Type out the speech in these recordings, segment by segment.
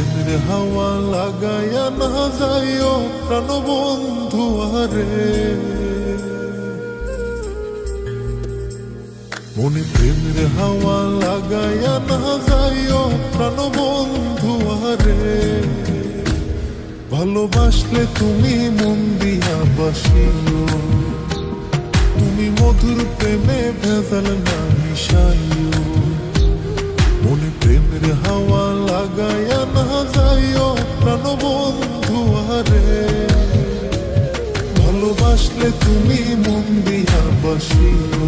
প্রেমের হাওয়া লাগায়া না যাইও প্রাণ বন্ধু আরে, মনে প্রেমের হাওয়া লাগায়া না যাইও প্রাণ বন্ধু আরে। ভালোবাসলে তুমি মন দিয়া বাসিও, তুমি মধুর প্রেমে ভেজাল না মিশাইও। মনে প্রেমের হাওয়া লাগায়া না যাইও প্রাণ বন্ধু আরে, ভালোবাসলে তুমি মন দিয়া বাসিও,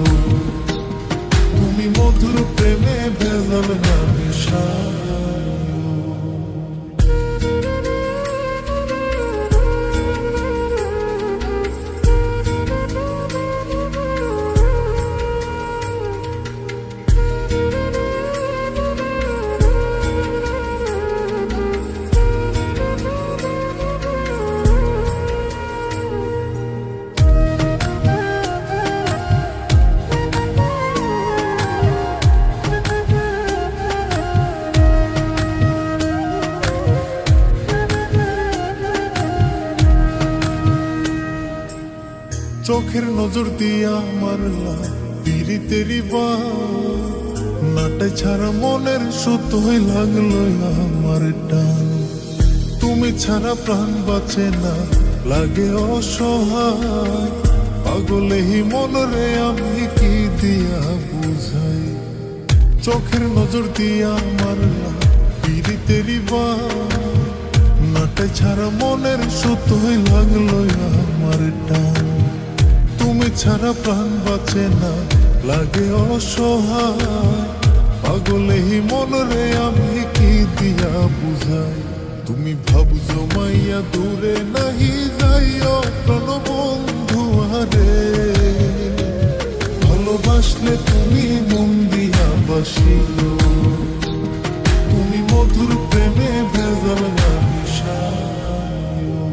তুমি মধুর প্রেমে ভেজাল না মিশাইও। চোখের নজর দিয়া মারলা পিরিতেরি নাটে ছাড়া মনের সুতোই লাগলো আমার টান। তুমি ছাড়া প্রাণ বাঁচে না, লাগে অসহায়, পাগলেই মনরে আমি কি দিয়া বুঝাই। চোখের নজর দিয়া মারলা পিরিতেরি নাটে ছাড়া মনের সুতোই লাগলো আমার টান। তুমি ছাড়া প্রাণ বাঁচে না, লাগে অসহায়, পাগলেই মনরে আমি কি দিয়া বুঝাই। তুমি ভাবছো মাইয়া দূরে নাহি যাইও প্রাণ বন্ধু আরে, ভালোবাসলে তুমি মন দিয়া বাসিও, তুমি মধুর প্রেমে ভেজাল না মিশাইও।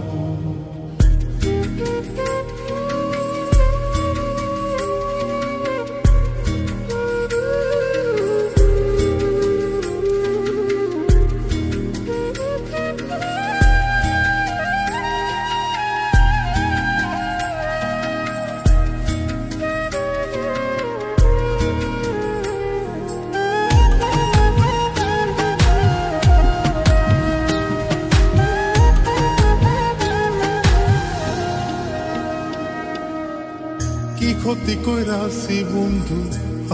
কি ক্ষতি কইরাছি বন্ধু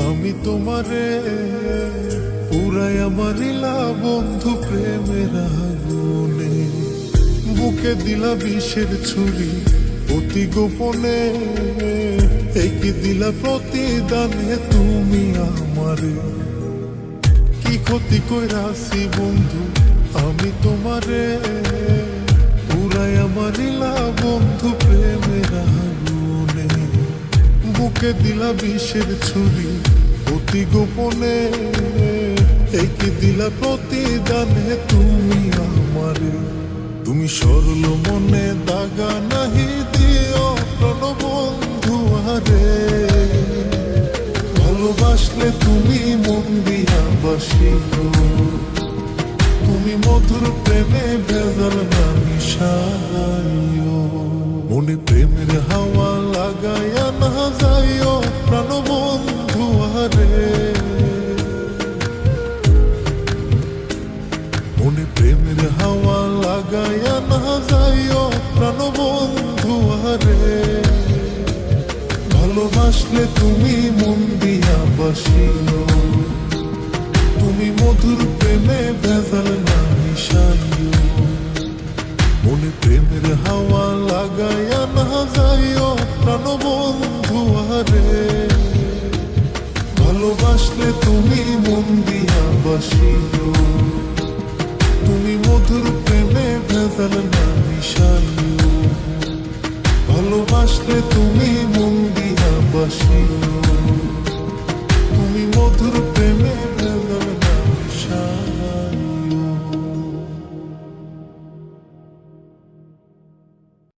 আমি তোমারে, পুরাই আমার ইলা বন্ধু প্রেমের আগুনে। বুকে দিলা বিষের ছুরি অতি গোপনে, একি দিলা প্রতিদানে তুমি আমারে। কি ক্ষতি কইরাছি বন্ধু আমি তোমারে, পুরাই আমার ইলা বন্ধু প্রেমের আগুনে। বুকে দিলা বিষের ছুরি অতি গোপনে, একে দিলা প্রতিদানে তুমি আমারে। তুমি সরল মনে দাগা নাহি দিও প্রাণ বন্ধু আরে, ভালোবাসলে তুমি মন দিয়া বাসিও, তুমি মধুর প্রেমে ভেজাল না মিশাইও। মনে প্রেমের হাওয়া লাগায়া না যাইও প্রাণ বন্ধু আরে, মনে প্রেমের হাওয়া লাগায়া না যাইও প্রাণ বন্ধু আরে, ভালোবাসলে তুমি মন দিয়া বাসিও, তুমি মধুর প্রেমে ভেজাল না মিশাইও। মনে প্রেমের হাওয়া লাগায়া না যাইও প্রাণ বন্ধু আরে, ভালোবাসলে তুমি মন দিয়া বাসিও, তুমি মধুর প্রেমে ভেজাল না মিশাইও। ভালোবাসলে তুমি মন দিয়া বাসিও,